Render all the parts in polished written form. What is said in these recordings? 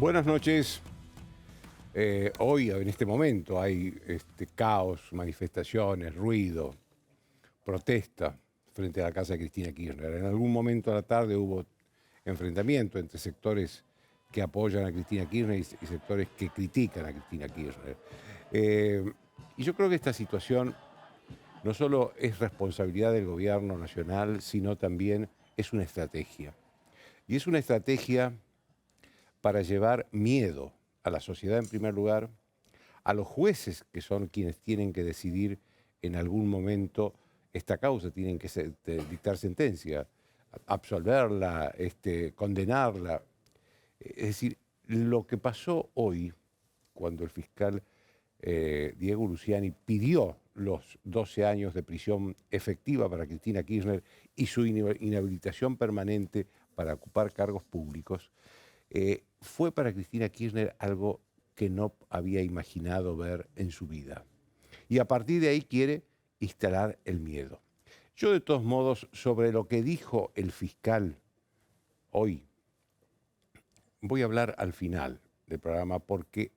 Buenas noches. Hoy, en este momento, hay caos, manifestaciones, ruido, protesta frente a la casa de Cristina Kirchner. En algún momento a la tarde hubo enfrentamiento entre sectores que apoyan a Cristina Kirchner y sectores que critican a Cristina Kirchner. Eh, y yo creo que esta situación no solo es responsabilidad del gobierno nacional, sino también es una estrategia. Y es una estrategia para llevar miedo a la sociedad en primer lugar, a los jueces que son quienes tienen que decidir en algún momento esta causa, tienen que dictar sentencia, absolverla, condenarla. Es decir, lo que pasó hoy, cuando el fiscal Diego Luciani pidió los 12 años de prisión efectiva para Cristina Kirchner y su inhabilitación permanente para ocupar cargos públicos, fue para Cristina Kirchner algo que no había imaginado ver en su vida. Y a partir de ahí quiere instalar el miedo. Yo, de todos modos, sobre lo que dijo el fiscal hoy, voy a hablar al final del programa porque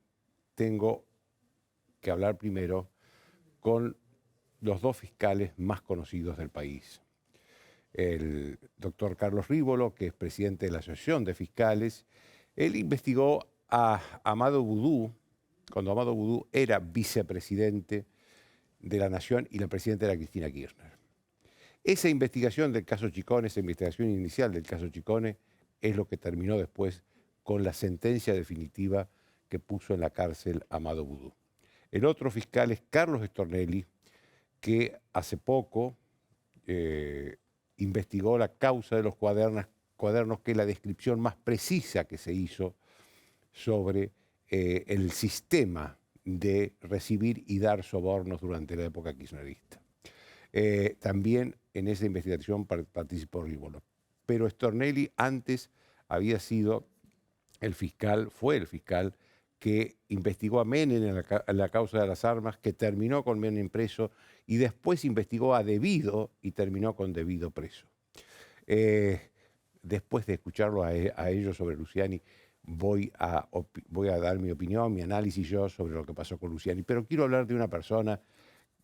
tengo que hablar primero con los dos fiscales más conocidos del país. El doctor Carlos Rívolo, que es presidente de la Asociación de Fiscales. Él investigó a Amado Boudou, cuando Amado Boudou era vicepresidente de la Nación y la presidenta era Cristina Kirchner. Esa investigación del caso Chicone, esa investigación inicial del caso Chicone, es lo que terminó después con la sentencia definitiva que puso en la cárcel a Amado Boudou. El otro fiscal es Carlos Stornelli, que hace poco investigó la causa de los cuadernos, que es la descripción más precisa que se hizo sobre el sistema de recibir y dar sobornos durante la época kirchnerista. También en esa investigación participó Rívolo. Pero Stornelli antes había sido fue el fiscal que investigó a Menem en la causa de las armas, que terminó con Menem preso y después investigó a Devido y terminó con Devido preso. Después de escucharlo a ellos sobre Luciani, voy a dar mi opinión, mi análisis yo sobre lo que pasó con Luciani. Pero quiero hablar de una persona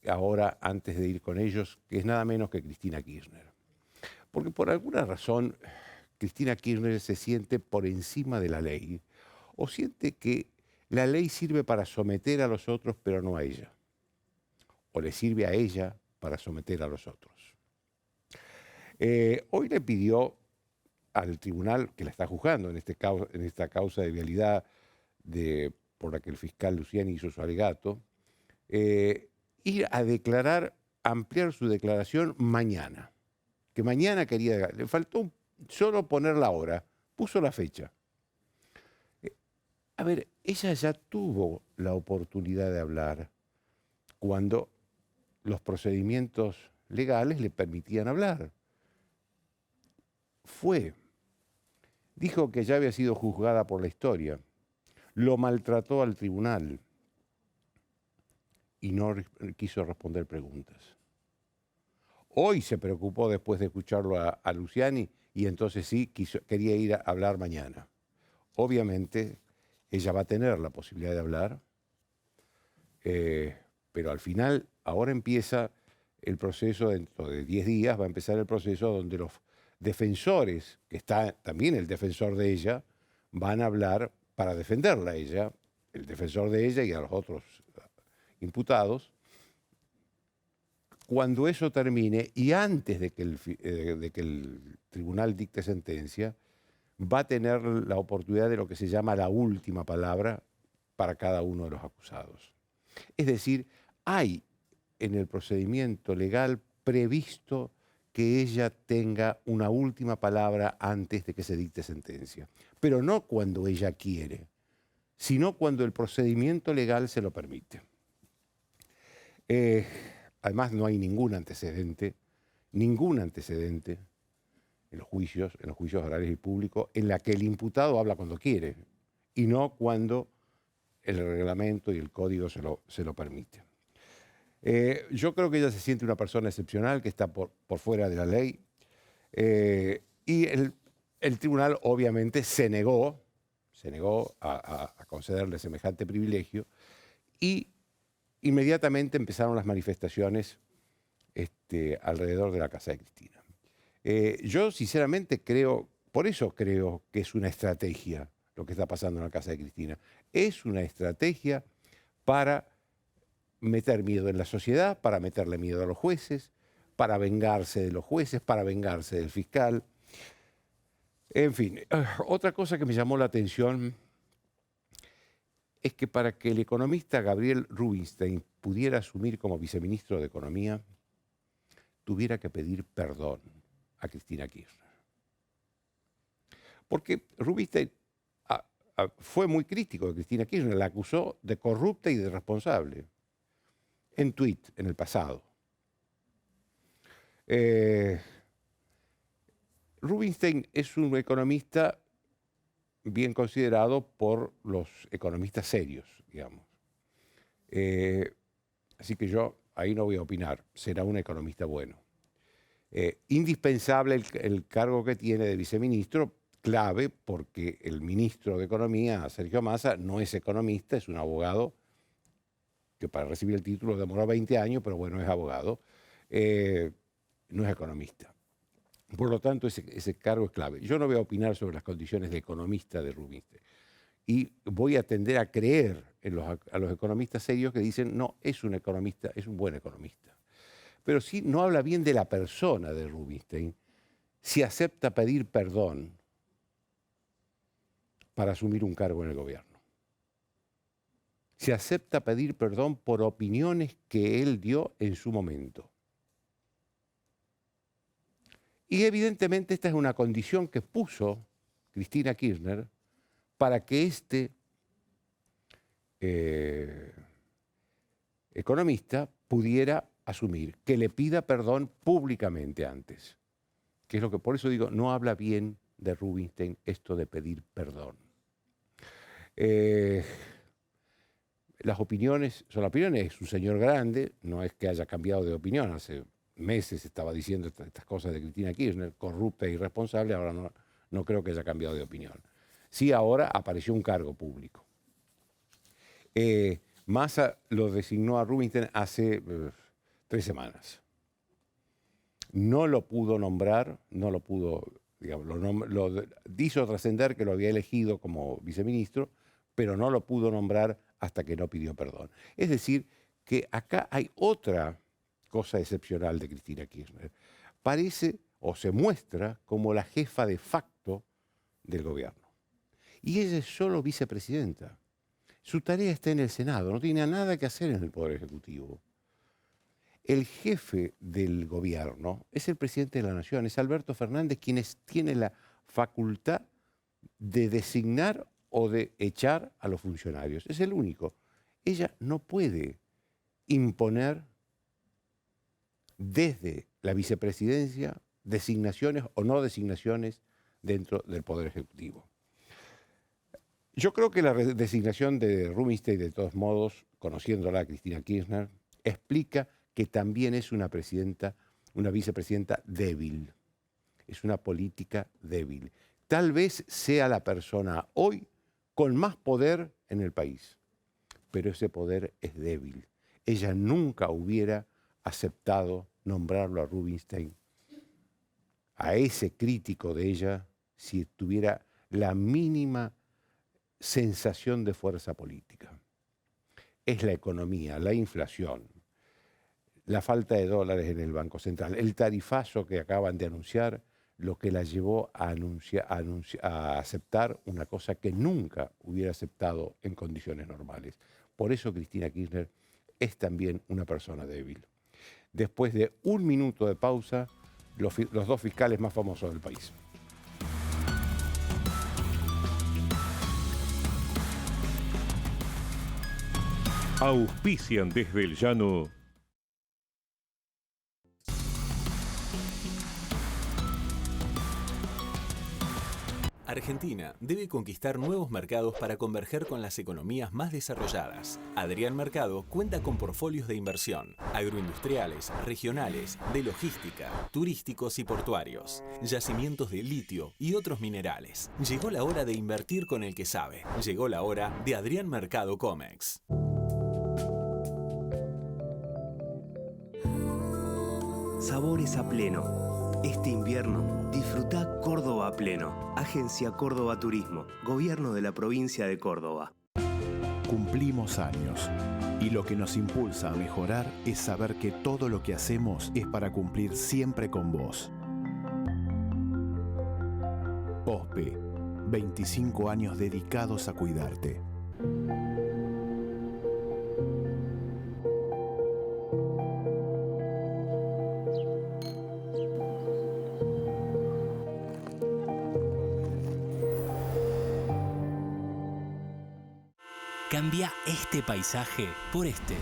ahora, antes de ir con ellos, que es nada menos que Cristina Kirchner. Porque por alguna razón Cristina Kirchner se siente por encima de la ley, o siente que la ley sirve para someter a los otros, pero no a ella. O le sirve a ella para someter a los otros. Hoy le pidió al tribunal que la está juzgando en esta causa de vialidad por la que el fiscal Luciani hizo su alegato, ir a declarar, ampliar su declaración mañana. Que mañana quería, le faltó solo poner la hora, puso la fecha. A ver, ella ya tuvo la oportunidad de hablar cuando los procedimientos legales le permitían hablar. Dijo que ya había sido juzgada por la historia, lo maltrató al tribunal y no quiso responder preguntas. Hoy se preocupó después de escucharlo a Luciani y entonces sí quería ir a hablar mañana. Obviamente ella va a tener la posibilidad de hablar, pero al final ahora empieza el proceso, dentro de 10 días va a empezar el proceso donde los defensores, que está también el defensor de ella, van a hablar para defenderla a ella, el defensor de ella y a los otros imputados. Cuando eso termine y antes de que el tribunal dicte sentencia, va a tener la oportunidad de lo que se llama la última palabra para cada uno de los acusados. Es decir, hay en el procedimiento legal previsto que ella tenga una última palabra antes de que se dicte sentencia. Pero no cuando ella quiere, sino cuando el procedimiento legal se lo permite. Además, no hay ningún antecedente en los juicios orales y públicos, en la que el imputado habla cuando quiere y no cuando el reglamento y el código se lo permite. Yo creo que ella se siente una persona excepcional que está por fuera de la ley y el tribunal obviamente se negó se negó a concederle semejante privilegio y inmediatamente empezaron las manifestaciones alrededor de la casa de Cristina. Yo sinceramente creo, por eso creo que es una estrategia lo que está pasando en la casa de Cristina. Es una estrategia para meter miedo en la sociedad, para meterle miedo a los jueces, para vengarse de los jueces, para vengarse del fiscal. En fin, otra cosa que me llamó la atención es que para que el economista Gabriel Rubinstein pudiera asumir como viceministro de Economía, tuviera que pedir perdón a Cristina Kirchner. Porque Rubinstein fue muy crítico de Cristina Kirchner, la acusó de corrupta y de irresponsable, en tuit, en el pasado. Rubinstein es un economista bien considerado por los economistas serios, digamos. Así que yo ahí no voy a opinar, será un economista bueno. Indispensable el cargo que tiene de viceministro, clave porque el ministro de Economía, Sergio Massa, no es economista, es un abogado que para recibir el título demoró 20 años, pero bueno, es abogado, no es economista. Por lo tanto, ese cargo es clave. Yo no voy a opinar sobre las condiciones de economista de Rubinstein. Y voy a tender a creer a los economistas serios que dicen, no, es un economista, es un buen economista. Pero sí no habla bien de la persona de Rubinstein si acepta pedir perdón para asumir un cargo en el gobierno. Si acepta pedir perdón por opiniones que él dio en su momento. Y evidentemente esta es una condición que puso Cristina Kirchner para que este economista pudiera asumir, que le pida perdón públicamente antes. Que es lo que, por eso digo, no habla bien de Rubinstein esto de pedir perdón. Las opiniones son opiniones, es un señor grande, no es que haya cambiado de opinión, hace meses estaba diciendo estas cosas de Cristina Kirchner, corrupta e irresponsable, ahora no creo que haya cambiado de opinión. Sí, ahora apareció un cargo público. Massa lo designó a Rubinstein hace 3 semanas. No lo pudo nombrar, no lo pudo, digamos, lo hizo trascender que lo había elegido como viceministro, pero no lo pudo nombrar hasta que no pidió perdón. Es decir, que acá hay otra cosa excepcional de Cristina Kirchner. Parece o se muestra como la jefa de facto del gobierno. Y ella es solo vicepresidenta. Su tarea está en el Senado, no tiene nada que hacer en el Poder Ejecutivo. El jefe del gobierno es el presidente de la Nación, es Alberto Fernández, quien tiene la facultad de designar o de echar a los funcionarios. Es el único. Ella no puede imponer desde la vicepresidencia designaciones o no designaciones dentro del Poder Ejecutivo. Yo creo que la designación de Rubinstein, de todos modos, conociéndola a Cristina Kirchner, explica que también es una vicepresidenta débil. Es una política débil. Tal vez sea la persona hoy con más poder en el país, pero ese poder es débil. Ella nunca hubiera aceptado nombrarlo a Rubinstein, a ese crítico de ella, si tuviera la mínima sensación de fuerza política. Es la economía, la inflación, la falta de dólares en el Banco Central, el tarifazo que acaban de anunciar, lo que la llevó a aceptar una cosa que nunca hubiera aceptado en condiciones normales. Por eso Cristina Kirchner es también una persona débil. Después de 1 minuto de pausa, los 2 fiscales más famosos del país. Auspician desde el llano. Argentina debe conquistar nuevos mercados para converger con las economías más desarrolladas. Adrián Mercado cuenta con portfolios de inversión, agroindustriales, regionales, de logística, turísticos y portuarios, yacimientos de litio y otros minerales. Llegó la hora de invertir con el que sabe. Llegó la hora de Adrián Mercado Comex. Sabores a pleno. Este invierno, disfruta Córdoba a pleno. Agencia Córdoba Turismo, Gobierno de la Provincia de Córdoba. Cumplimos años y lo que nos impulsa a mejorar es saber que todo lo que hacemos es para cumplir siempre con vos. OSPE, 25 años dedicados a cuidarte. Cambia este paisaje por este.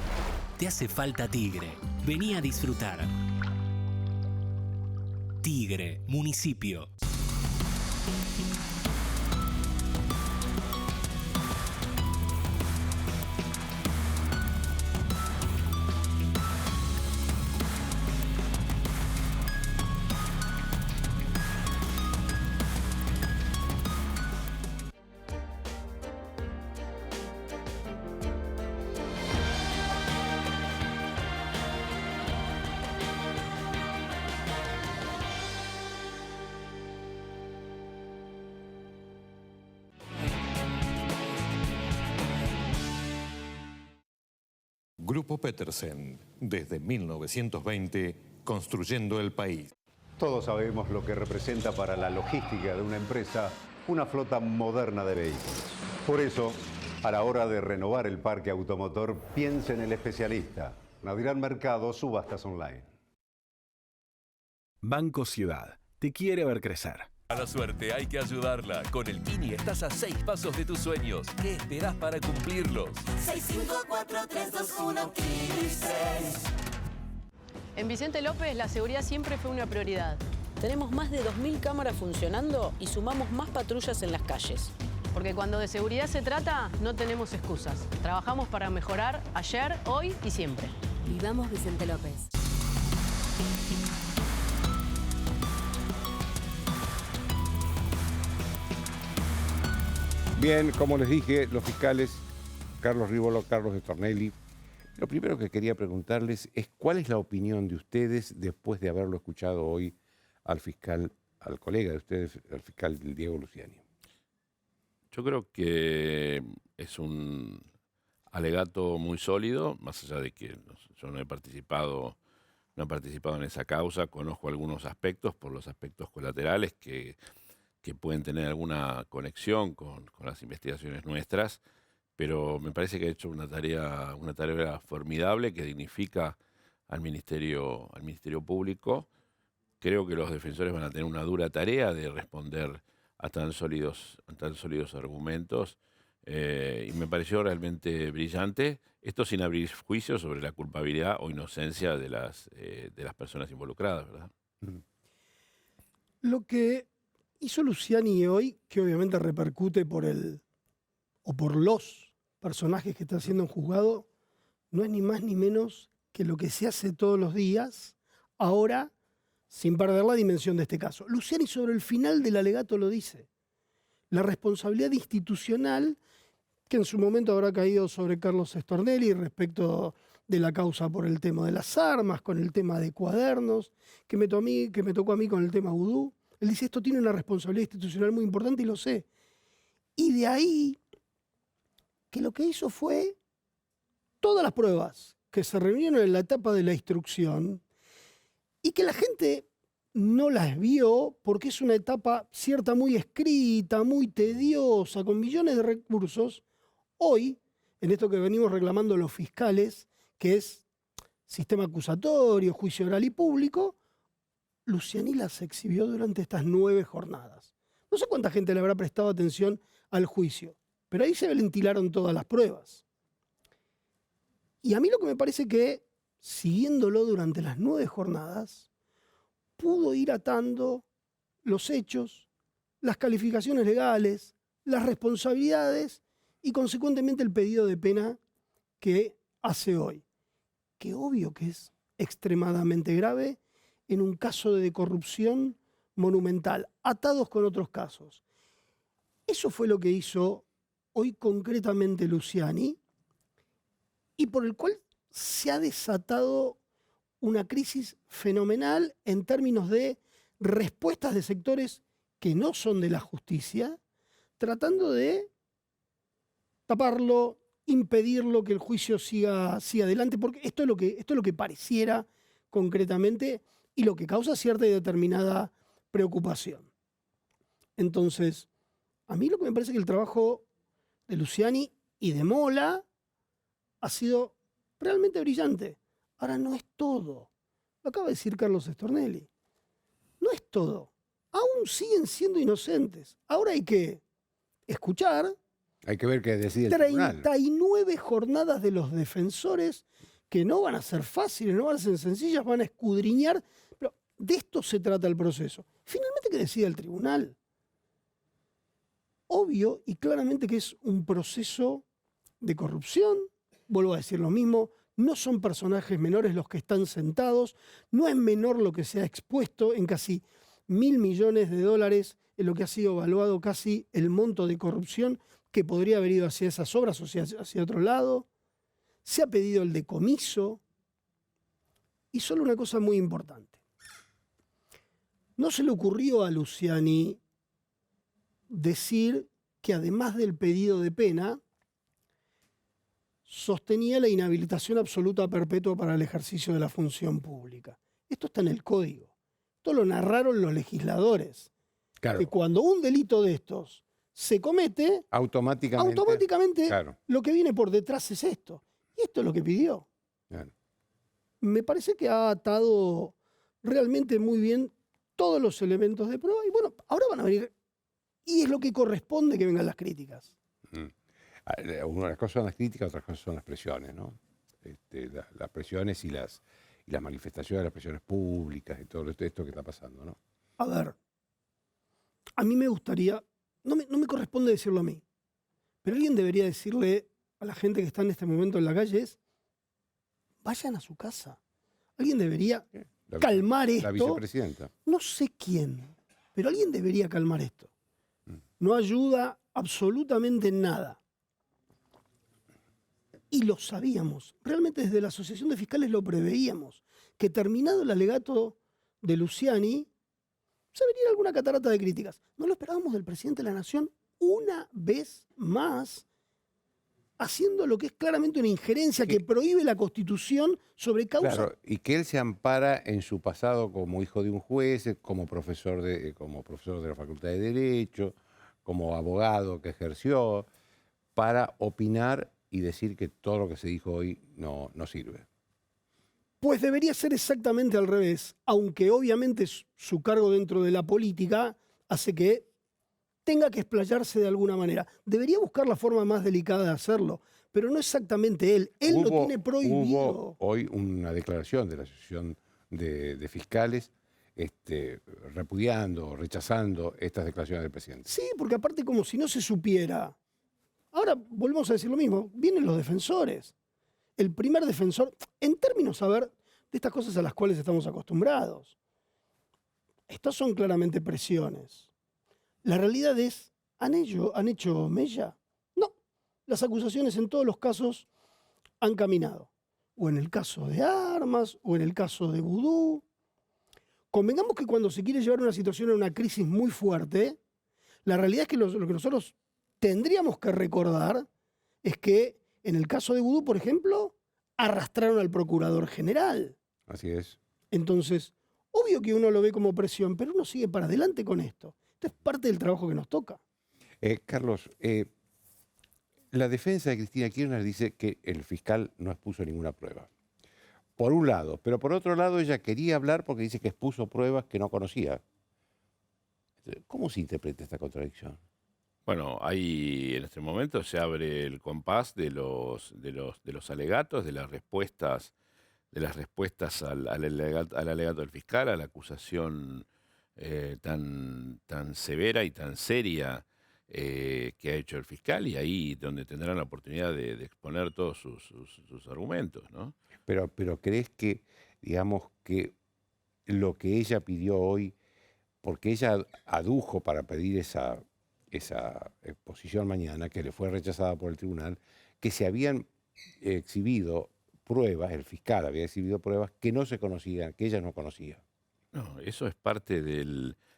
Te hace falta Tigre. Vení a disfrutar. Tigre, municipio. Grupo Petersen, desde 1920, construyendo el país. Todos sabemos lo que representa para la logística de una empresa una flota moderna de vehículos. Por eso, a la hora de renovar el parque automotor, piense en el especialista. Adrián Mercado, subastas online. Banco Ciudad, te quiere ver crecer. A la suerte hay que ayudarla. Con el Mini estás a 6 pasos de tus sueños. ¿Qué esperás para cumplirlos? 654-321 Kini6. En Vicente López la seguridad siempre fue una prioridad. Tenemos más de 2.000 cámaras funcionando y sumamos más patrullas en las calles. Porque cuando de seguridad se trata, no tenemos excusas. Trabajamos para mejorar ayer, hoy y siempre. Vivamos Vicente López. Bien, como les dije, los fiscales Carlos Rivolo, Carlos de Tornelli, lo primero que quería preguntarles es cuál es la opinión de ustedes después de haberlo escuchado hoy al fiscal, al colega de ustedes, al fiscal Diego Luciani. Yo creo que es un alegato muy sólido, más allá de que yo no he participado en esa causa, conozco algunos aspectos por los aspectos colaterales que pueden tener alguna conexión con las investigaciones nuestras, pero me parece que ha hecho una tarea formidable que dignifica al Ministerio Público. Creo que los defensores van a tener una dura tarea de responder a tan sólidos argumentos, y me pareció realmente brillante, esto sin abrir juicio sobre la culpabilidad o inocencia de las personas involucradas, ¿verdad? Lo que hizo Luciani hoy, que obviamente repercute por los personajes que está haciendo en juzgado, no es ni más ni menos que lo que se hace todos los días, ahora sin perder la dimensión de este caso. Luciani sobre el final del alegato lo dice. La responsabilidad institucional que en su momento habrá caído sobre Carlos Stornelli respecto de la causa por el tema de las armas, con el tema de cuadernos, que me tocó a mí con el tema vudú. Él dice, esto tiene una responsabilidad institucional muy importante y lo sé. Y de ahí que lo que hizo fue todas las pruebas que se reunieron en la etapa de la instrucción y que la gente no las vio porque es una etapa cierta muy escrita, muy tediosa, con millones de recursos. Hoy, en esto que venimos reclamando los fiscales, que es sistema acusatorio, juicio oral y público, Luciani las exhibió durante estas 9 jornadas. No sé cuánta gente le habrá prestado atención al juicio, pero ahí se ventilaron todas las pruebas. Y a mí lo que me parece que, siguiéndolo durante las 9 jornadas, pudo ir atando los hechos, las calificaciones legales, las responsabilidades y consecuentemente el pedido de pena que hace hoy. Que obvio que es extremadamente grave en un caso de corrupción monumental, atados con otros casos. Eso fue lo que hizo hoy concretamente Luciani y por el cual se ha desatado una crisis fenomenal en términos de respuestas de sectores que no son de la justicia, tratando de taparlo, impedirlo, que el juicio siga adelante, porque esto es lo que pareciera concretamente y lo que causa cierta y determinada preocupación. Entonces, a mí lo que me parece que el trabajo de Luciani y de Mola ha sido realmente brillante. Ahora, no es todo. Lo acaba de decir Carlos Stornelli. No es todo. Aún siguen siendo inocentes. Ahora hay que escuchar. Hay que ver qué decide el tribunal. 39 jornadas de los defensores que no van a ser fáciles, no van a ser sencillas, van a escudriñar. Pero de esto se trata el proceso. Finalmente, que decida el tribunal. Obvio y claramente que es un proceso de corrupción. Vuelvo a decir lo mismo. No son personajes menores los que están sentados. No es menor lo que se ha expuesto en casi $1.000 millones, en lo que ha sido evaluado casi el monto de corrupción que podría haber ido hacia esas obras o hacia otro lado. Se ha pedido el decomiso. Y solo una cosa muy importante. No se le ocurrió a Luciani decir que además del pedido de pena, sostenía la inhabilitación absoluta perpetua para el ejercicio de la función pública. Esto está en el código. Esto lo narraron los legisladores. Claro. Que cuando un delito de estos se comete, automáticamente claro, lo que viene por detrás es esto. Y esto es lo que pidió. Claro. Me parece que ha atado realmente muy bien todos los elementos de prueba. Y bueno, ahora van a venir, y es lo que corresponde que vengan las críticas. Una de las cosas son las críticas, otras cosas son las presiones, ¿no? Las presiones y las manifestaciones, las presiones públicas y todo esto que está pasando, ¿no? A ver, a mí me gustaría, no me corresponde decirlo a mí, pero alguien debería decirle a la gente que está en este momento en la calle vayan a su casa. Alguien debería calmar esto. La vicepresidenta. No sé quién, pero alguien debería calmar esto. No ayuda absolutamente en nada. Y lo sabíamos. Realmente desde la Asociación de Fiscales lo preveíamos. Que terminado el alegato de Luciani, se vería alguna catarata de críticas. No lo esperábamos del presidente de la Nación una vez más, haciendo lo que es claramente una injerencia que prohíbe la Constitución sobre causas. Claro, y que él se ampara en su pasado como hijo de un juez, como profesor de la Facultad de Derecho, como abogado que ejerció, para opinar y decir que todo lo que se dijo hoy no sirve. Pues debería ser exactamente al revés, aunque obviamente su cargo dentro de la política hace que tenga que explayarse de alguna manera. Debería buscar la forma más delicada de hacerlo, pero no exactamente él. Él lo tiene prohibido. Hubo hoy una declaración de la Asociación de Fiscales repudiando, rechazando estas declaraciones del presidente. Sí, porque aparte como si no se supiera. Ahora volvemos a decir lo mismo, vienen los defensores. El primer defensor, en términos, a ver, de estas cosas a las cuales estamos acostumbrados. Estas son claramente presiones. La realidad es, ¿han hecho mella? No. Las acusaciones en todos los casos han caminado. O en el caso de armas, o en el caso de vudú. Convengamos que cuando se quiere llevar una situación a una crisis muy fuerte, la realidad es que lo que nosotros tendríamos que recordar es que en el caso de vudú, por ejemplo, arrastraron al procurador general. Así es. Entonces, obvio que uno lo ve como presión, pero uno sigue para adelante con esto. Esto es parte del trabajo que nos toca. Carlos, la defensa de Cristina Kirchner dice que el fiscal no expuso ninguna prueba. Por un lado, pero por otro lado ella quería hablar porque dice que expuso pruebas que no conocía. ¿Cómo se interpreta esta contradicción? Bueno, ahí en este momento se abre el compás de los alegatos, de las respuestas al alegato del fiscal, a la acusación tan severa y tan seria que ha hecho el fiscal, y ahí donde tendrán la oportunidad de exponer todos sus argumentos, ¿no? Pero ¿crees que, digamos, que lo que ella pidió hoy, porque ella adujo para pedir esa exposición mañana, que le fue rechazada por el tribunal, que se habían exhibido pruebas, el fiscal había exhibido pruebas que no se conocían, que ella no conocía? No, eso es parte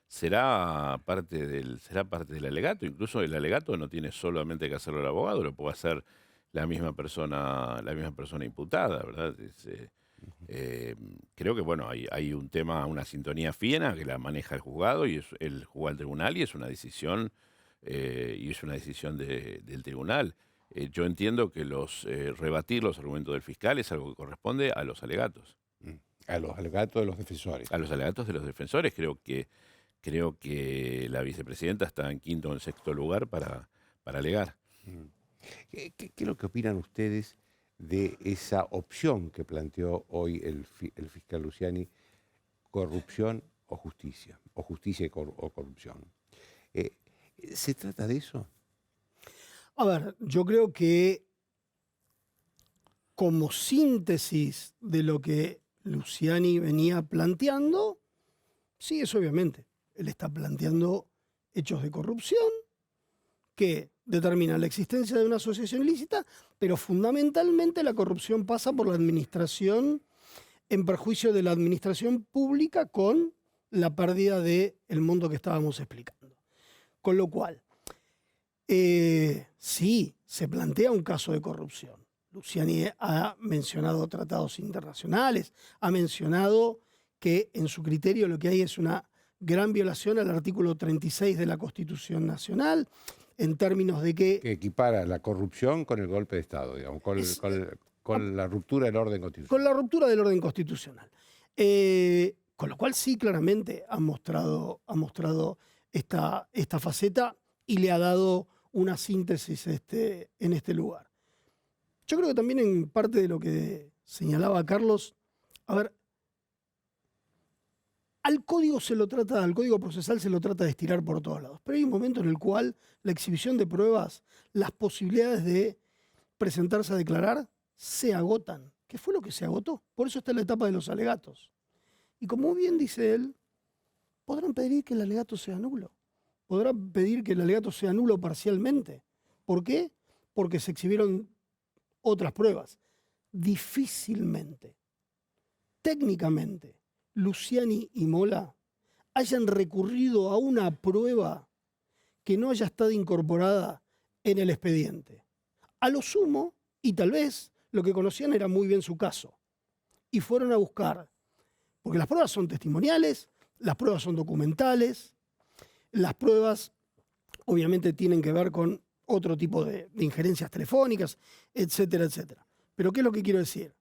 será parte del alegato. Incluso el alegato no tiene solamente que hacerlo el abogado, lo puede hacer la misma persona imputada, ¿verdad? Creo que bueno, hay un tema, una sintonía fina que la maneja el juzgado y el juzgado del tribunal, y es una decisión del tribunal. Yo entiendo que rebatir los argumentos del fiscal es algo que corresponde a los alegatos. A los alegatos de los defensores. A los alegatos de los defensores. Creo que la vicepresidenta está en quinto o en sexto lugar para alegar. ¿Qué es lo que opinan ustedes de esa opción que planteó hoy el fiscal Luciani, corrupción o justicia o corrupción? ¿Se trata de eso? A ver, yo creo que como síntesis de lo que Luciani venía planteando, sí, es obviamente. Él está planteando hechos de corrupción que determinan la existencia de una asociación ilícita, pero fundamentalmente la corrupción pasa por la administración en perjuicio de la administración pública con la pérdida del monto que estábamos explicando. Con lo cual, sí, se plantea un caso de corrupción. Luciani ha mencionado tratados internacionales, ha mencionado que en su criterio lo que hay es una gran violación al artículo 36 de la Constitución Nacional, en términos de que equipara la corrupción con el golpe de Estado, digamos, con la ruptura del orden constitucional. Con la ruptura del orden constitucional. Con lo cual sí, claramente ha mostrado esta faceta y le ha dado una síntesis en este lugar. Yo creo que también en parte de lo que señalaba Carlos, a ver, al código procesal se lo trata de estirar por todos lados, pero hay un momento en el cual la exhibición de pruebas, las posibilidades de presentarse a declarar, se agotan. ¿Qué fue lo que se agotó? Por eso está la etapa de los alegatos. Y como bien dice él, podrán pedir que el alegato sea nulo. Podrán pedir que el alegato sea nulo parcialmente. ¿Por qué? Porque se exhibieron otras pruebas. Difícilmente, técnicamente, Luciani y Mola hayan recurrido a una prueba que no haya estado incorporada en el expediente. A lo sumo, y tal vez lo que conocían era muy bien su caso, y fueron a buscar, porque las pruebas son testimoniales, las pruebas son documentales, las pruebas obviamente tienen que ver con otro tipo de injerencias telefónicas, etcétera, etcétera. Pero ¿qué es lo que quiero decir?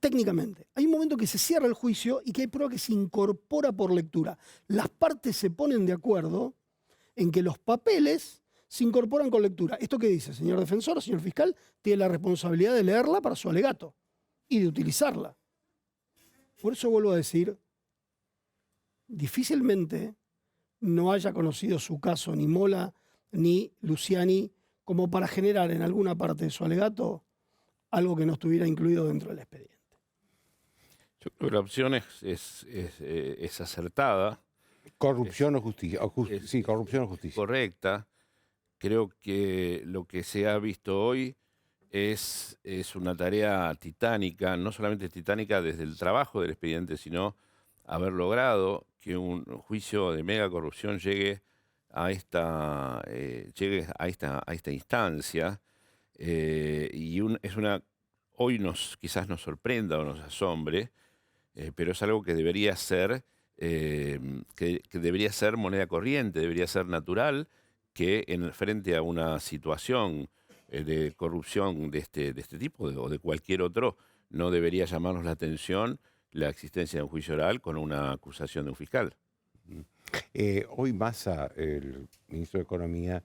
Técnicamente, hay un momento que se cierra el juicio y que hay prueba que se incorpora por lectura. Las partes se ponen de acuerdo en que los papeles se incorporan con lectura. ¿Esto qué dice? Señor defensor, señor fiscal, tiene la responsabilidad de leerla para su alegato y de utilizarla. Por eso vuelvo a decir, difícilmente no haya conocido su caso ni Mola ni Luciani como para generar en alguna parte de su alegato algo que no estuviera incluido dentro del expediente. Yo creo que la opción es acertada. Corrupción o justicia. Sí, corrupción o justicia. Correcta. Creo que lo que se ha visto hoy es una tarea titánica, no solamente titánica desde el trabajo del expediente, sino haber logrado que un juicio de mega corrupción llegue a esta instancia. Hoy quizás nos sorprenda o nos asombre, pero es algo que debería ser debería ser moneda corriente, debería ser natural que frente a una situación de corrupción de este tipo o de cualquier otro, no debería llamarnos la atención la existencia de un juicio oral con una acusación de un fiscal. Hoy Massa, el ministro de Economía,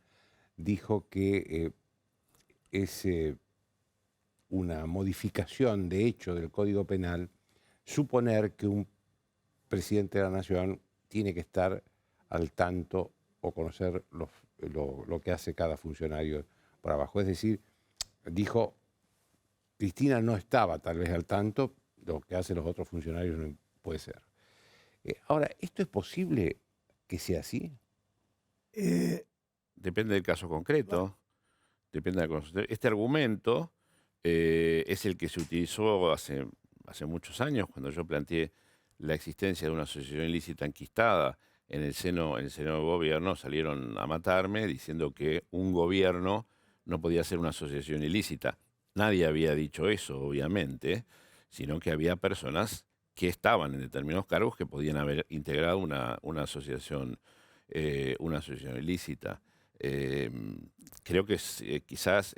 dijo que es una modificación de hecho del Código Penal suponer que un presidente de la Nación tiene que estar al tanto o conocer lo que hace cada funcionario por abajo. Es decir, dijo, Cristina no estaba tal vez al tanto, lo que hacen los otros funcionarios no puede ser. Ahora, ¿esto es posible que sea así? Depende del caso concreto. Depende del caso. Este argumento es el que se utilizó hace muchos años, cuando yo planteé la existencia de una asociación ilícita enquistada en el seno del gobierno. Salieron a matarme diciendo que un gobierno no podía ser una asociación ilícita. Nadie había dicho eso, obviamente, sino que había personas que estaban en determinados cargos que podían haber integrado una asociación ilícita. Creo que quizás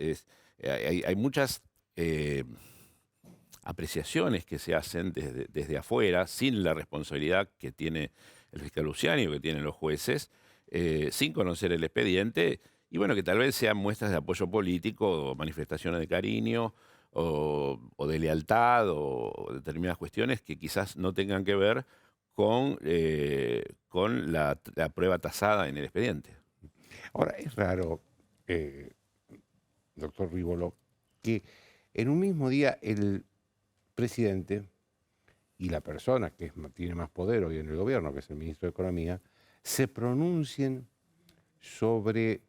hay muchas apreciaciones que se hacen desde afuera, sin la responsabilidad que tiene el fiscal Luciani o que tienen los jueces, sin conocer el expediente, y bueno, que tal vez sean muestras de apoyo político o manifestaciones de cariño o de lealtad o determinadas cuestiones que quizás no tengan que ver con la prueba tasada en el expediente. Ahora, es raro, doctor Rivolo, que en un mismo día el presidente y la persona que tiene más poder hoy en el gobierno, que es el ministro de Economía, se pronuncien sobre,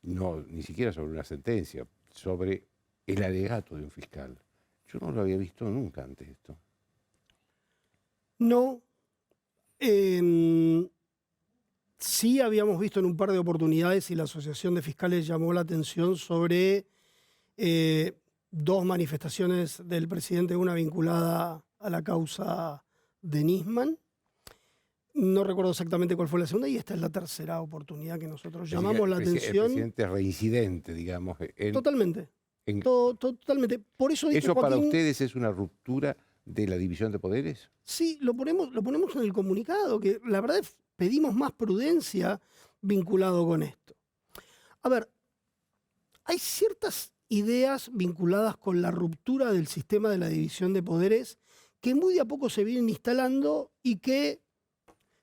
no, ni siquiera sobre una sentencia, sobre el alegato de un fiscal. Yo no lo había visto nunca antes esto. No. Sí habíamos visto en un par de oportunidades y la Asociación de Fiscales llamó la atención sobre dos manifestaciones del presidente, una vinculada a la causa de Nisman. No recuerdo exactamente cuál fue la segunda y esta es la tercera oportunidad que nosotros llamamos la atención. El presidente es reincidente, digamos. Totalmente. Totalmente. Por eso dijo ¿Eso para Joaquín, ustedes es una ruptura de la división de poderes? Sí, lo ponemos en el comunicado, que la verdad pedimos más prudencia vinculado con esto. A ver, hay ciertas ideas vinculadas con la ruptura del sistema de la división de poderes que muy de a poco se vienen instalando y que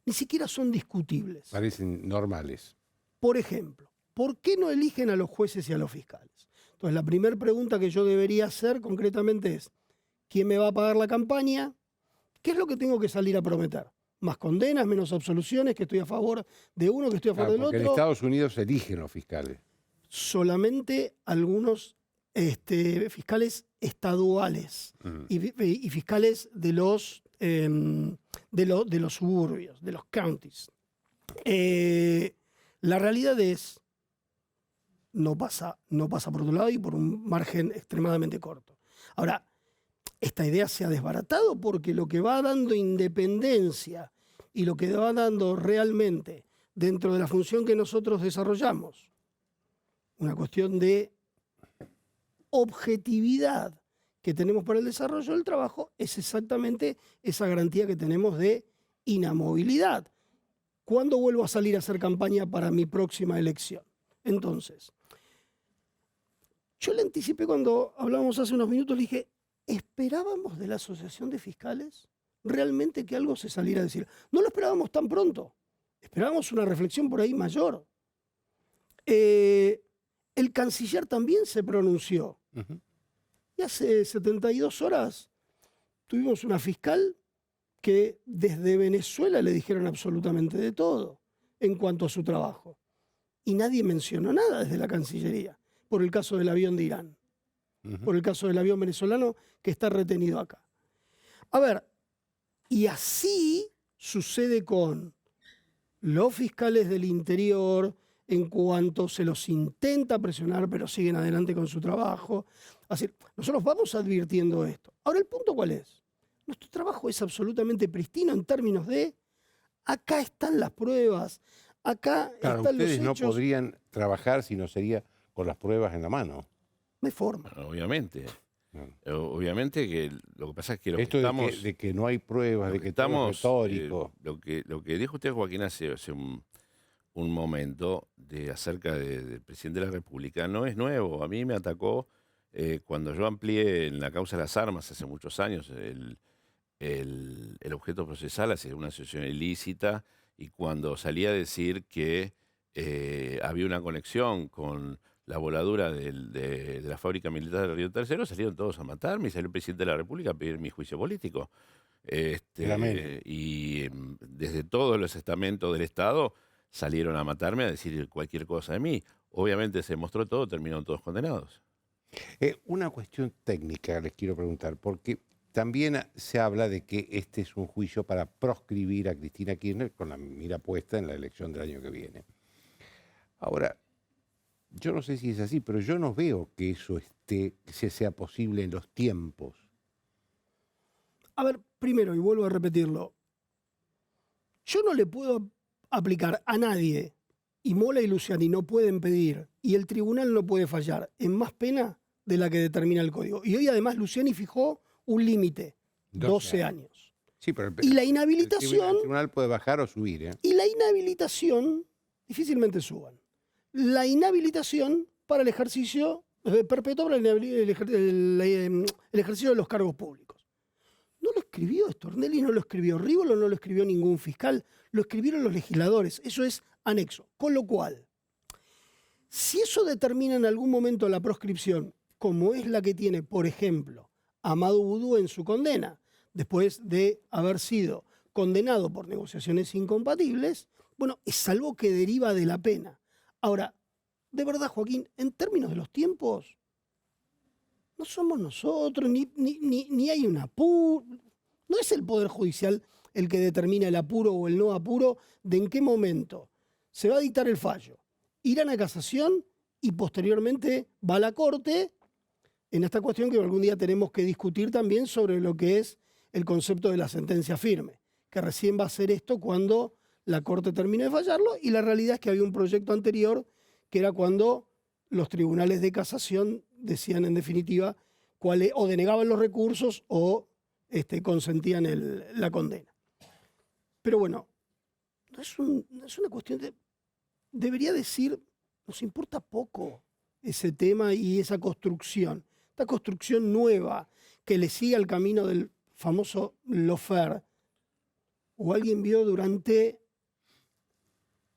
ni siquiera son discutibles. Parecen normales. Por ejemplo, ¿por qué no eligen a los jueces y a los fiscales? Entonces, la primera pregunta que yo debería hacer concretamente es, ¿quién me va a pagar la campaña? ¿Qué es lo que tengo que salir a prometer? ¿Más condenas, menos absoluciones, que estoy a favor de uno, que estoy a favor del otro? Porque en Estados Unidos eligen los fiscales. Solamente algunos fiscales estaduales y fiscales de los suburbios, de los counties. La realidad es, no pasa por otro lado y por un margen extremadamente corto. Ahora, esta idea se ha desbaratado porque lo que va dando independencia y lo que va dando realmente dentro de la función que nosotros desarrollamos, una cuestión de objetividad que tenemos para el desarrollo del trabajo, es exactamente esa garantía que tenemos de inamovilidad. ¿Cuándo vuelvo a salir a hacer campaña para mi próxima elección? Entonces, yo le anticipé cuando hablábamos hace unos minutos, le dije, ¿esperábamos de la Asociación de Fiscales realmente que algo se saliera a decir? No lo esperábamos tan pronto, esperábamos una reflexión por ahí mayor. El canciller también se pronunció. Y hace 72 horas tuvimos una fiscal que desde Venezuela le dijeron absolutamente de todo en cuanto a su trabajo. Y nadie mencionó nada desde la Cancillería, por el caso del avión de Irán, por el caso del avión venezolano que está retenido acá. A ver, y así sucede con los fiscales del interior, en cuanto se los intenta presionar, pero siguen adelante con su trabajo. Así, nosotros vamos advirtiendo esto. Ahora, ¿el punto cuál es? Nuestro trabajo es absolutamente pristino en términos de, acá están las pruebas, acá están los hechos. Ustedes no podrían trabajar si no sería con las pruebas en la mano. No hay forma. Obviamente. Obviamente que lo que pasa es que lo esto que estamos... de que no hay pruebas, de que estamos retórico. Lo que dijo usted, Joaquín, hace un momento acerca del presidente de la República no es nuevo. A mí me atacó cuando yo amplié en la causa de las armas hace muchos años el objeto procesal hacia una asociación ilícita, y cuando salía a decir que había una conexión con la voladura de la fábrica militar de Río Tercero, salieron todos a matarme y salió el presidente de la República a pedir mi juicio político. Y desde todos los estamentos del Estado salieron a matarme, a decir cualquier cosa de mí. Obviamente se mostró todo, terminaron todos condenados. Una cuestión técnica les quiero preguntar, porque también se habla de que este es un juicio para proscribir a Cristina Kirchner con la mira puesta en la elección del año que viene. Ahora, yo no sé si es así, pero yo no veo que eso que sea posible en los tiempos. A ver, primero, y vuelvo a repetirlo, yo no le puedo aplicar a nadie, y Mola y Luciani no pueden pedir, y el tribunal no puede fallar, en más pena de la que determina el código. Y hoy además Luciani fijó un límite, 12 años. Sí, pero y la inhabilitación... El tribunal puede bajar o subir. Y la inhabilitación, difícilmente suban. La inhabilitación para el ejercicio perpetuo para el ejercicio de los cargos públicos. No lo escribió Stornelli, no lo escribió Rívolo, no lo escribió ningún fiscal, lo escribieron los legisladores. Eso es anexo. Con lo cual, si eso determina en algún momento la proscripción, como es la que tiene, por ejemplo, Amadou Boudou en su condena, después de haber sido condenado por negociaciones incompatibles, bueno, es algo que deriva de la pena. Ahora, de verdad, Joaquín, en términos de los tiempos, no somos nosotros, ni hay un apuro. No es el Poder Judicial el que determina el apuro o el no apuro de en qué momento se va a dictar el fallo. Irán a casación y posteriormente va a la Corte en esta cuestión que algún día tenemos que discutir también sobre lo que es el concepto de la sentencia firme, que recién va a ser esto cuando la Corte termine de fallarlo, y la realidad es que había un proyecto anterior que era cuando los tribunales de casación decían en definitiva o denegaban los recursos o consentían la condena. Pero bueno, no es una cuestión de... Debería decir, nos importa poco ese tema y esa construcción. Esta construcción nueva que le sigue al camino del famoso lawfare. O alguien vio durante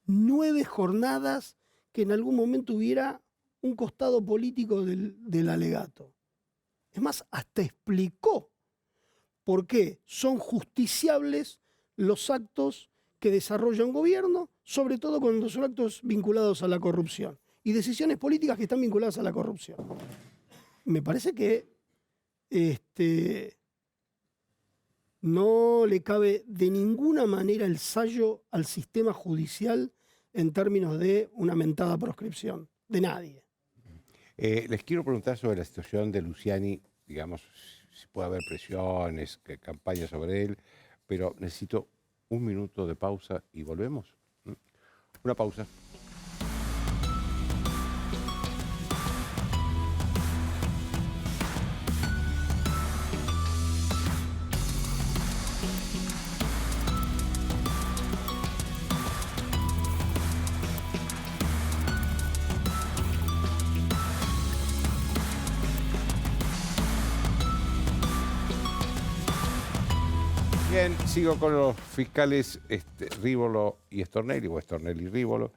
9 jornadas que en algún momento hubiera un costado político del alegato. Es más, hasta explicó por qué son justiciables los actos que desarrolla un gobierno, sobre todo cuando son actos vinculados a la corrupción y decisiones políticas que están vinculadas a la corrupción. Me parece que no le cabe de ninguna manera el sallo al sistema judicial en términos de una mentada proscripción. De nadie. Les quiero preguntar sobre la situación de Luciani, digamos, si puede haber presiones, campañas sobre él, pero necesito un minuto de pausa y volvemos. Una pausa. Bien, sigo con los fiscales Rívolo y Stornelli, o Stornelli y Rívolo.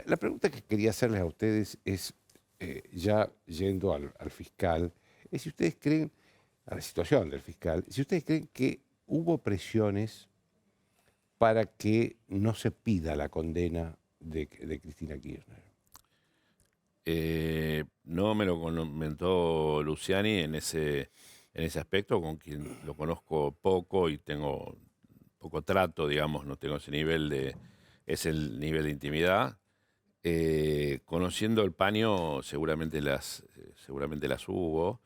La pregunta que quería hacerles a ustedes es, ya yendo al fiscal, es si ustedes creen, a la situación del fiscal, si ustedes creen que hubo presiones para que no se pida la condena de Cristina Kirchner. No me lo comentó Luciani en ese aspecto, con quien lo conozco poco y tengo poco trato, digamos, no tengo ese nivel es el nivel de intimidad. Conociendo el paño, seguramente las hubo,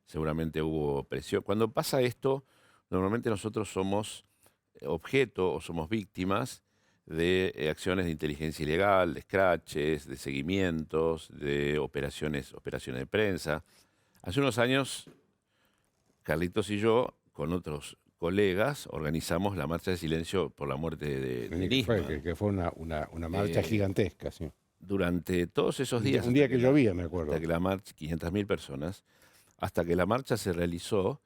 seguramente hubo presión. Cuando pasa esto, normalmente nosotros somos objeto o somos víctimas de acciones de inteligencia ilegal, de scratches, de seguimientos, de operaciones de prensa. Hace unos años, Carlitos y yo, con otros colegas, organizamos la marcha de silencio por la muerte de Nisma. Que fue una marcha gigantesca, sí. Durante todos esos días. Un día que llovía, me acuerdo. Hasta que la marcha, 500.000 personas, hasta que la marcha se realizó,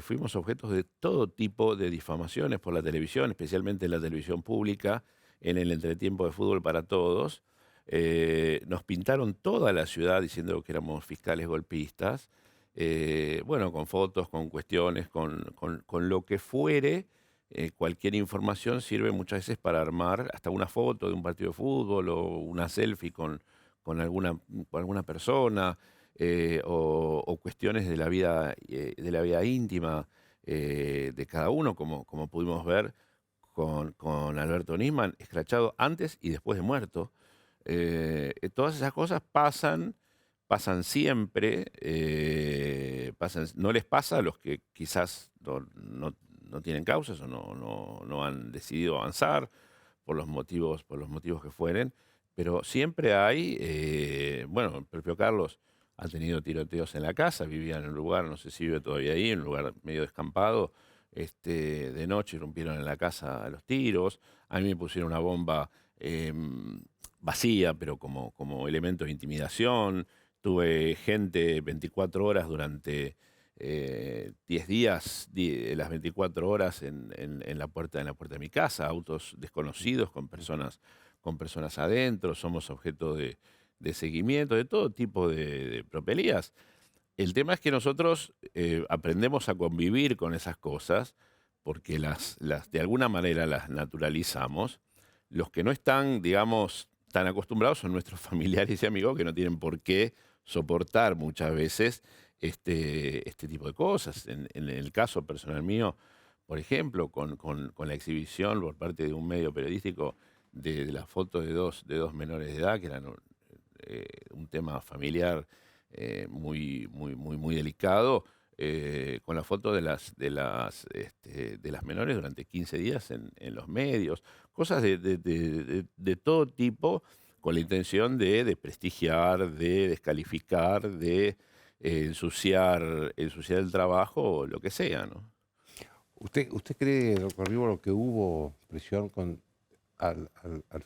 fuimos objetos de todo tipo de difamaciones por la televisión, especialmente en la televisión pública, en el entretiempo de Fútbol para Todos. Nos pintaron toda la ciudad diciendo que éramos fiscales golpistas, bueno, con fotos, con cuestiones, con lo que fuere. Cualquier información sirve muchas veces para armar hasta una foto de un partido de fútbol o una selfie con alguna persona, o cuestiones de la vida íntima de cada uno, como pudimos ver con Alberto Nisman, escrachado antes y después de muerto. Todas esas cosas pasan siempre, no les pasa a los que quizás no tienen causas o no han decidido avanzar por los motivos que fueren, pero siempre hay, bueno, el propio Carlos ha tenido tiroteos en la casa, vivía en un lugar, no sé si vive todavía ahí, en un lugar medio descampado, de noche irrumpieron en la casa a los tiros, a mí me pusieron una bomba vacía, pero como elemento de intimidación, tuve gente 24 horas durante 10 días, las 24 horas en la puerta de mi casa, autos desconocidos con personas adentro, somos objeto de seguimiento, de todo tipo de tropelías. El tema es que nosotros aprendemos a convivir con esas cosas porque de alguna manera las naturalizamos. Los que no están, digamos, tan acostumbrados son nuestros familiares y amigos que no tienen por qué soportar muchas veces este tipo de cosas. En el caso personal mío, por ejemplo, con la exhibición por parte de un medio periodístico de la foto de dos menores de edad, que eran un tema familiar muy delicado, con la foto de las menores durante 15 días en los medios, cosas de todo tipo, con la intención de desprestigiar, de descalificar, de ensuciar el trabajo o lo que sea, ¿no? ¿Usted cree, doctor Rívolo, que hubo presión al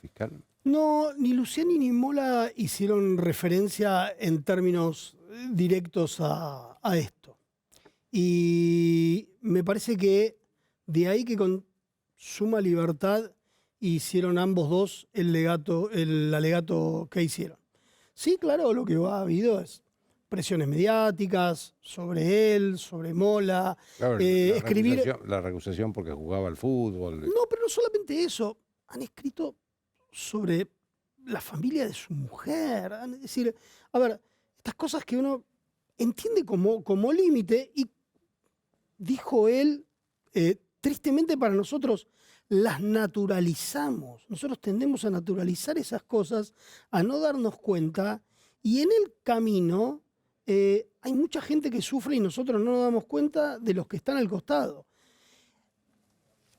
fiscal? No, ni Luciani ni Mola hicieron referencia en términos directos a esto. Y me parece que de ahí que con suma libertad hicieron ambos dos el alegato que hicieron. Sí, claro, lo que ha habido es presiones mediáticas sobre él, sobre Mola, Claro, escribir... la recusación porque jugaba al fútbol. No, pero no solamente eso. Han escrito sobre la familia de su mujer. Es decir, a ver, estas cosas que uno entiende como límite y dijo él, tristemente para nosotros, las naturalizamos. Nosotros tendemos a naturalizar esas cosas, a no darnos cuenta y en el camino hay mucha gente que sufre y nosotros no nos damos cuenta de los que están al costado.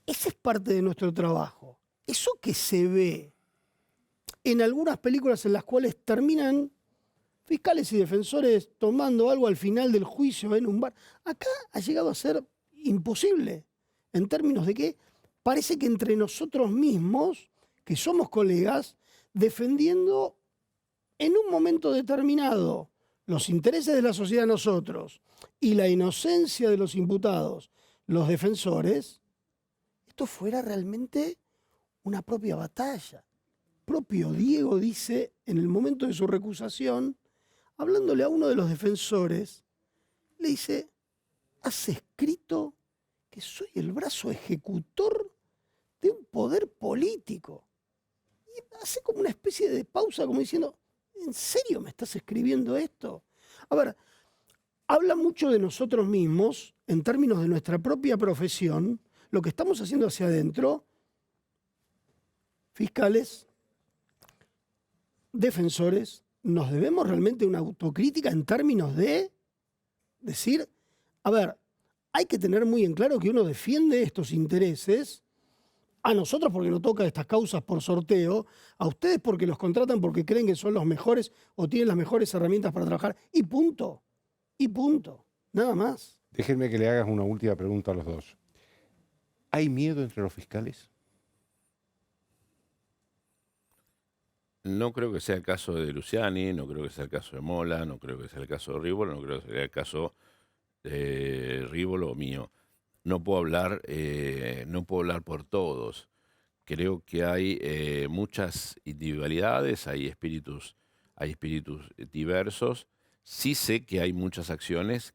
Ese es parte de nuestro trabajo. Eso que se ve en algunas películas en las cuales terminan fiscales y defensores tomando algo al final del juicio en un bar, acá ha llegado a ser imposible, en términos de que parece que entre nosotros mismos, que somos colegas, defendiendo en un momento determinado los intereses de la sociedad nosotros y la inocencia de los imputados, los defensores, esto fuera realmente una propia batalla. Propio Diego dice, en el momento de su recusación, hablándole a uno de los defensores, le dice, has escrito que soy el brazo ejecutor de un poder político. Y hace como una especie de pausa, como diciendo, ¿en serio me estás escribiendo esto? A ver, habla mucho de nosotros mismos, en términos de nuestra propia profesión, lo que estamos haciendo hacia adentro, fiscales, defensores, nos debemos realmente una autocrítica en términos de decir, a ver, hay que tener muy en claro que uno defiende estos intereses, a nosotros porque nos toca estas causas por sorteo, a ustedes porque los contratan porque creen que son los mejores o tienen las mejores herramientas para trabajar, y punto, nada más. Déjenme que le hagas una última pregunta a los dos. ¿Hay miedo entre los fiscales? No creo que sea el caso de Luciani, no creo que sea el caso de Mola, no creo que sea el caso de Rívolo, no creo que sea el caso frívolo o mío. No puedo hablar por todos. Creo que hay muchas individualidades, hay espíritus diversos. Sí sé que hay muchas acciones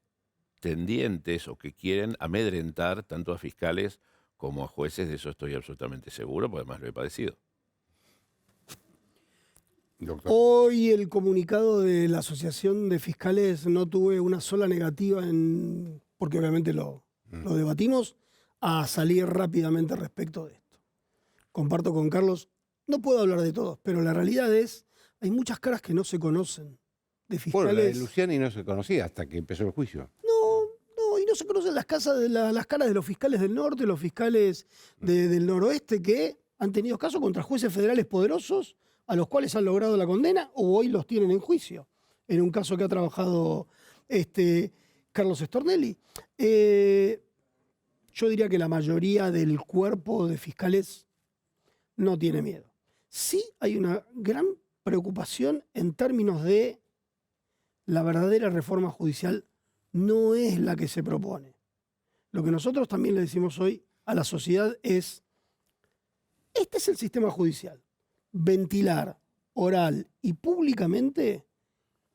tendientes o que quieren amedrentar tanto a fiscales como a jueces, de eso estoy absolutamente seguro, porque además lo he padecido. Doctor. Hoy el comunicado de la Asociación de Fiscales no tuve una sola negativa, porque obviamente lo debatimos, a salir rápidamente respecto de esto. Comparto con Carlos, no puedo hablar de todos, pero la realidad es, hay muchas caras que no se conocen de fiscales. Bueno, la de Luciani no se conocía hasta que empezó el juicio. No, y no se conocen las caras de los fiscales del norte, los fiscales del noroeste que han tenido casos contra jueces federales poderosos a los cuales han logrado la condena o hoy los tienen en juicio, en un caso que ha trabajado Carlos Stornelli. Yo diría que la mayoría del cuerpo de fiscales no tiene miedo. Sí hay una gran preocupación en términos de la verdadera reforma judicial no es la que se propone. Lo que nosotros también le decimos hoy a la sociedad es, este es el sistema judicial. Ventilar oral y públicamente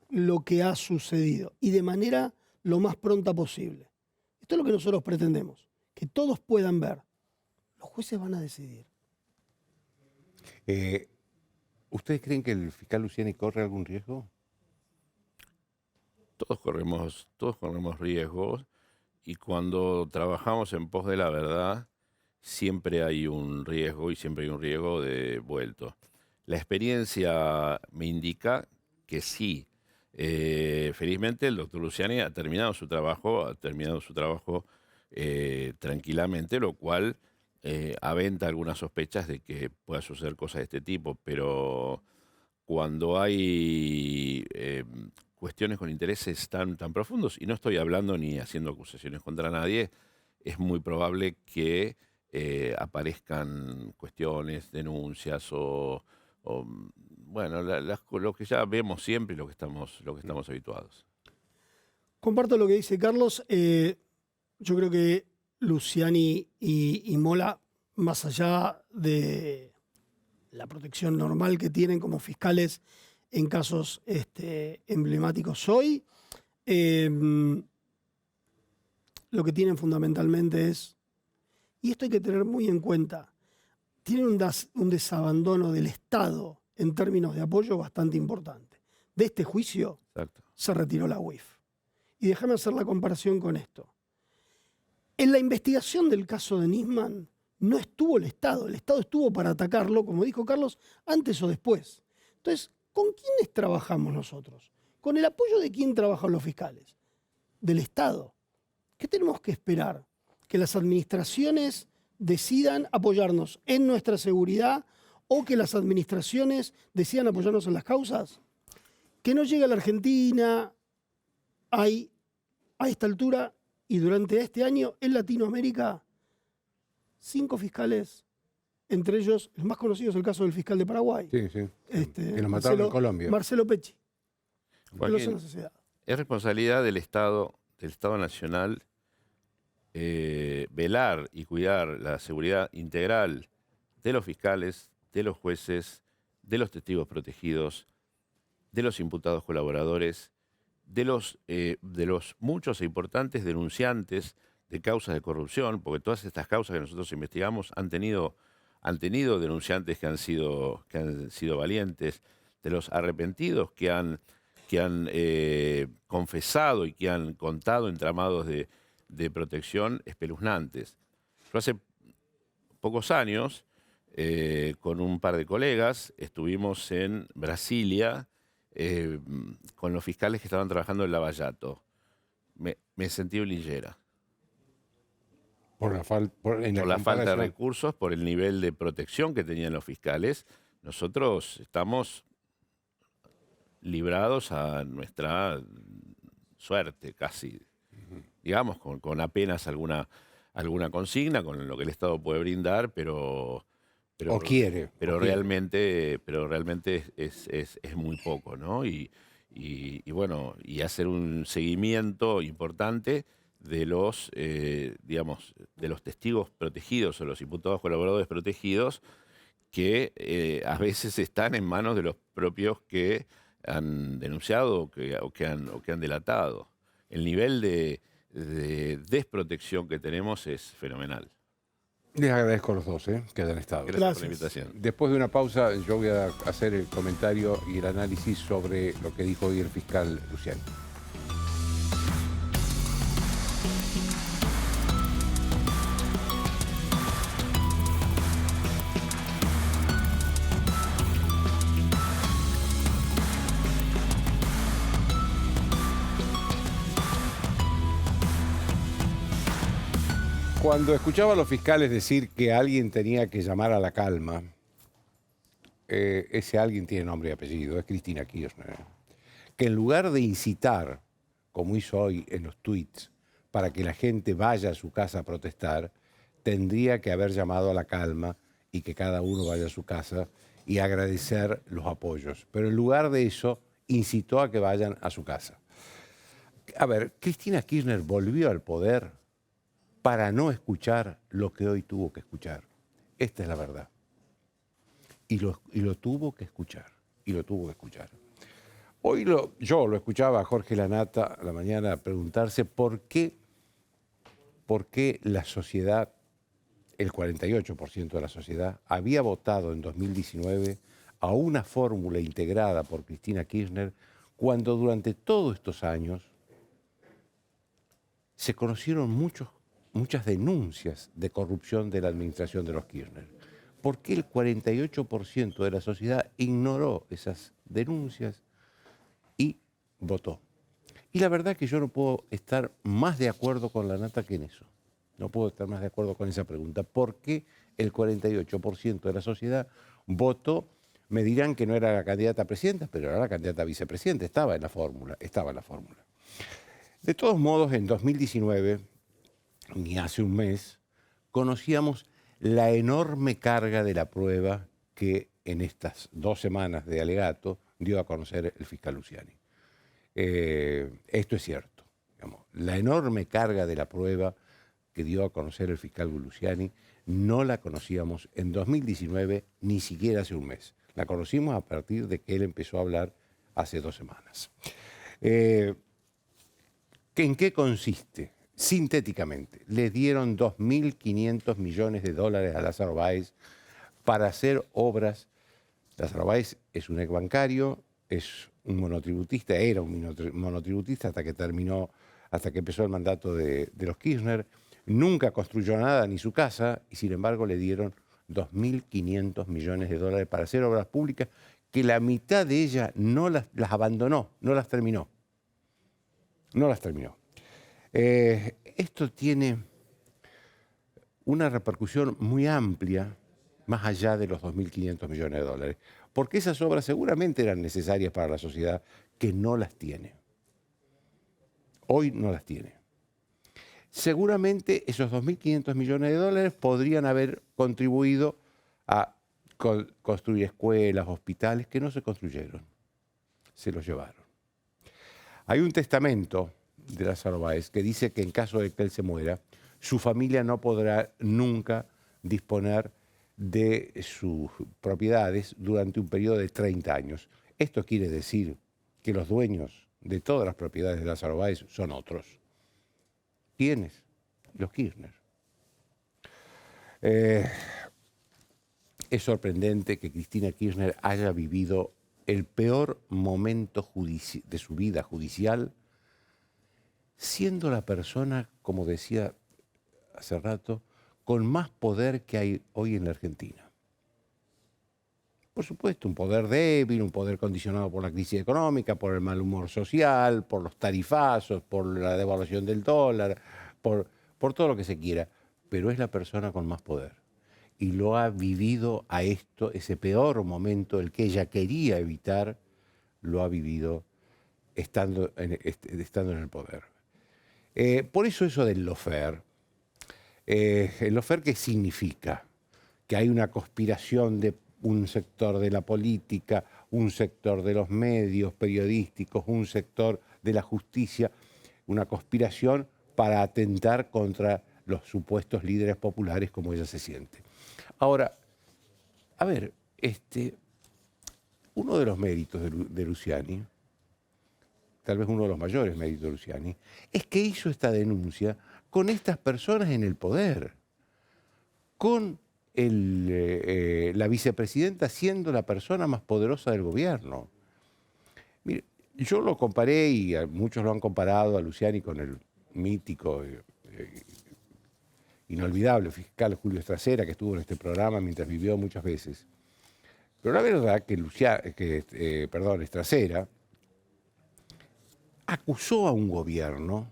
lo que ha sucedido y de manera lo más pronta posible. Esto es lo que nosotros pretendemos, que todos puedan ver. Los jueces van a decidir. ¿Ustedes creen que el fiscal Luciani corre algún riesgo? Todos corremos riesgos y cuando trabajamos en pos de la verdad siempre hay un riesgo y siempre hay un riesgo de vuelto. La experiencia me indica que sí. Felizmente el doctor Luciani ha terminado su trabajo tranquilamente, lo cual aventa algunas sospechas de que pueda suceder cosas de este tipo, pero cuando hay cuestiones con intereses tan profundos, y no estoy hablando ni haciendo acusaciones contra nadie, es muy probable que aparezcan cuestiones, denuncias bueno, lo que ya vemos siempre y lo que estamos habituados. Comparto lo que dice Carlos. Yo creo que Luciani y Mola, más allá de la protección normal que tienen como fiscales en casos emblemáticos hoy, lo que tienen fundamentalmente es, y esto hay que tener muy en cuenta, tienen un desabandono del Estado en términos de apoyo bastante importante. De este juicio se retiró la UIF. Y déjame hacer la comparación con esto. En la investigación del caso de Nisman no estuvo el Estado estuvo para atacarlo, como dijo Carlos, antes o después. Entonces, ¿con quiénes trabajamos nosotros? ¿Con el apoyo de quién trabajan los fiscales? Del Estado. ¿Qué tenemos que esperar? Que las administraciones decidan apoyarnos en nuestra seguridad o que las administraciones decidan apoyarnos en las causas. Que no llegue a la Argentina, hay a esta altura y durante este año en Latinoamérica 5 fiscales, entre ellos el más conocido es el caso del fiscal de Paraguay. Sí, sí. Que lo mataron en Colombia. Marcelo Pecci. Joaquín, es responsabilidad del Estado Nacional velar y cuidar la seguridad integral de los fiscales, de los jueces, de los testigos protegidos, de los imputados colaboradores, de los muchos e importantes denunciantes de causas de corrupción, porque todas estas causas que nosotros investigamos han tenido denunciantes que han sido valientes, de los arrepentidos que han confesado y que han contado entramados de protección espeluznantes. Yo hace pocos años, con un par de colegas, estuvimos en Brasilia con los fiscales que estaban trabajando en Lavallato. Me sentí bolillera. Por la falta de recursos, por el nivel de protección que tenían los fiscales. Nosotros estamos librados a nuestra suerte, casi, digamos, con apenas alguna consigna, con lo que el Estado puede brindar, pero realmente es muy poco, ¿no? Y bueno, y hacer un seguimiento importante de los, digamos, de los testigos protegidos o los imputados colaboradores protegidos que a veces están en manos de los propios que han denunciado o que han delatado. El nivel de desprotección que tenemos es fenomenal. Les agradezco a los dos que hayan estado. Gracias por la invitación. Después de una pausa, yo voy a hacer el comentario y el análisis sobre lo que dijo hoy el fiscal Luciani. Cuando escuchaba a los fiscales decir que alguien tenía que llamar a la calma, ese alguien tiene nombre y apellido, es Cristina Kirchner. Que en lugar de incitar, como hizo hoy en los tweets, para que la gente vaya a su casa a protestar, tendría que haber llamado a la calma y que cada uno vaya a su casa y agradecer los apoyos. Pero en lugar de eso, incitó a que vayan a su casa. A ver, Cristina Kirchner volvió al poder para no escuchar lo que hoy tuvo que escuchar. Esta es la verdad. Y lo tuvo que escuchar. Y lo tuvo que escuchar. Hoy yo lo escuchaba a Jorge Lanata a la mañana preguntarse por qué la sociedad, el 48% de la sociedad, había votado en 2019 a una fórmula integrada por Cristina Kirchner cuando durante todos estos años se conocieron muchas denuncias de corrupción de la administración de los Kirchner. ¿Por qué el 48% de la sociedad ignoró esas denuncias y votó? Y la verdad que yo no puedo estar más de acuerdo con Lanata que en eso. No puedo estar más de acuerdo con esa pregunta. ¿Por qué el 48% de la sociedad votó? Me dirán que no era la candidata a presidenta, pero era la candidata a vicepresidenta. Estaba en la fórmula. De todos modos, en 2019... ni hace un mes, conocíamos la enorme carga de la prueba que en estas 2 semanas de alegato dio a conocer el fiscal Luciani. Esto es cierto. Digamos, la enorme carga de la prueba que dio a conocer el fiscal Luciani no la conocíamos en 2019, ni siquiera hace un mes. La conocimos a partir de que él empezó a hablar hace 2 semanas. ¿En qué consiste? Sintéticamente, le dieron $2.500 millones a Lázaro Báez para hacer obras. Lázaro Báez es un exbancario, es un monotributista, era un monotributista hasta que empezó el mandato de los Kirchner. Nunca construyó nada, ni su casa, y sin embargo le dieron $2.500 millones para hacer obras públicas que la mitad de ellas no las abandonó, no las terminó. Esto tiene una repercusión muy amplia, más allá de los $2.500 millones, porque esas obras seguramente eran necesarias para la sociedad que no las tiene. Hoy no las tiene. Seguramente esos $2.500 millones podrían haber contribuido a construir escuelas, hospitales, que no se construyeron. Se los llevaron. Hay un testamento de Lázaro Báez que dice que en caso de que él se muera, su familia no podrá nunca disponer de sus propiedades durante un periodo de 30 años. Esto quiere decir que los dueños de todas las propiedades de Lázaro Báez son otros. ¿Quiénes? Los Kirchner. Es sorprendente que Cristina Kirchner haya vivido el peor momento de su vida judicial, siendo la persona, como decía hace rato, con más poder que hay hoy en la Argentina. Por supuesto, un poder débil, un poder condicionado por la crisis económica, por el mal humor social, por los tarifazos, por la devaluación del dólar, por todo lo que se quiera, pero es la persona con más poder. Y lo ha vivido ese peor momento, el que ella quería evitar, lo ha vivido estando en el poder. Por eso del lawfare. ¿El lawfare qué significa? Que hay una conspiración de un sector de la política, un sector de los medios periodísticos, un sector de la justicia, una conspiración para atentar contra los supuestos líderes populares como ella se siente. Ahora, a ver, uno de los méritos de Luciani, tal vez uno de los mayores méritos de Luciani, es que hizo esta denuncia con estas personas en el poder, con la vicepresidenta siendo la persona más poderosa del gobierno. Mire, yo lo comparé, y muchos lo han comparado a Luciani con el mítico, inolvidable fiscal Julio Estracera, que estuvo en este programa mientras vivió muchas veces. Pero la verdad que Estracera acusó a un gobierno,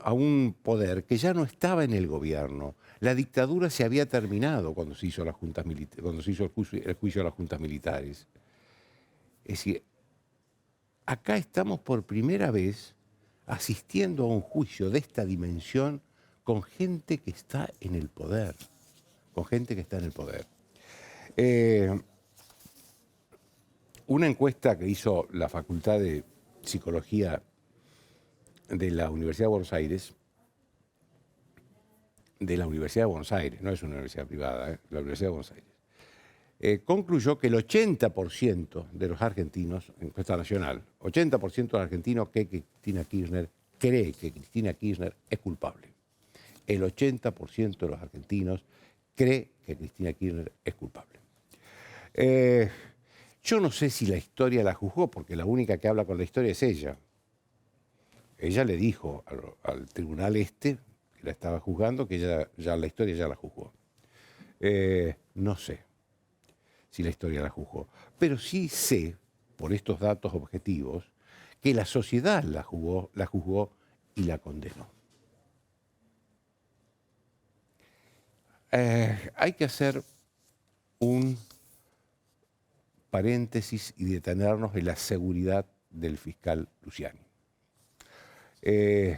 a un poder que ya no estaba en el gobierno. La dictadura se había terminado cuando se hizo el juicio a las juntas militares. Es decir, acá estamos por primera vez asistiendo a un juicio de esta dimensión con gente que está en el poder. Con gente que está en el poder. Una encuesta que hizo la Facultad de Psicología de la Universidad de Buenos Aires, no es una universidad privada, la Universidad de Buenos Aires, concluyó que el 80% de los argentinos, encuesta nacional, 80% de los argentinos cree que Cristina Kirchner es culpable. El 80% de los argentinos cree que Cristina Kirchner es culpable. Yo no sé si la historia la juzgó, porque la única que habla con la historia es ella. Ella le dijo al tribunal que la estaba juzgando, que la historia ya la juzgó. No sé si la historia la juzgó, pero sí sé, por estos datos objetivos, que la sociedad la juzgó y la condenó. Hay que hacer un paréntesis y detenernos en la seguridad del fiscal Luciani. En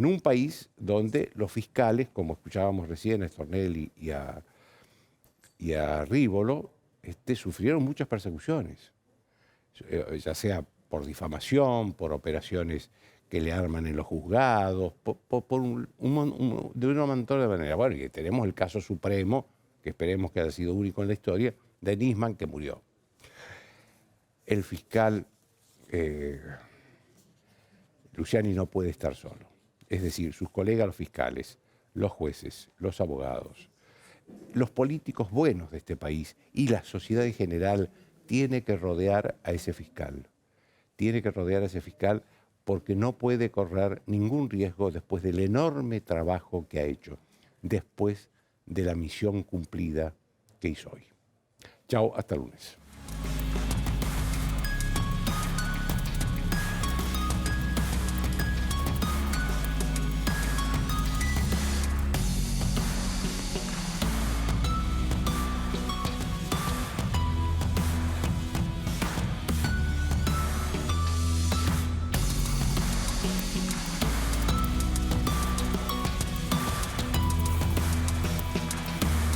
un país donde los fiscales, como escuchábamos recién a Stornelli y a Rívolo, sufrieron muchas persecuciones, ya sea por difamación, por operaciones que le arman en los juzgados, de una montón de maneras. Bueno, y tenemos el caso supremo, que esperemos que haya sido único en la historia, de Nisman, que murió. El fiscal Luciani no puede estar solo. Es decir, sus colegas los fiscales, los jueces, los abogados, los políticos buenos de este país y la sociedad en general tiene que rodear a ese fiscal. Tiene que rodear a ese fiscal porque no puede correr ningún riesgo después del enorme trabajo que ha hecho, después de la misión cumplida que hizo hoy. Chao, hasta el lunes.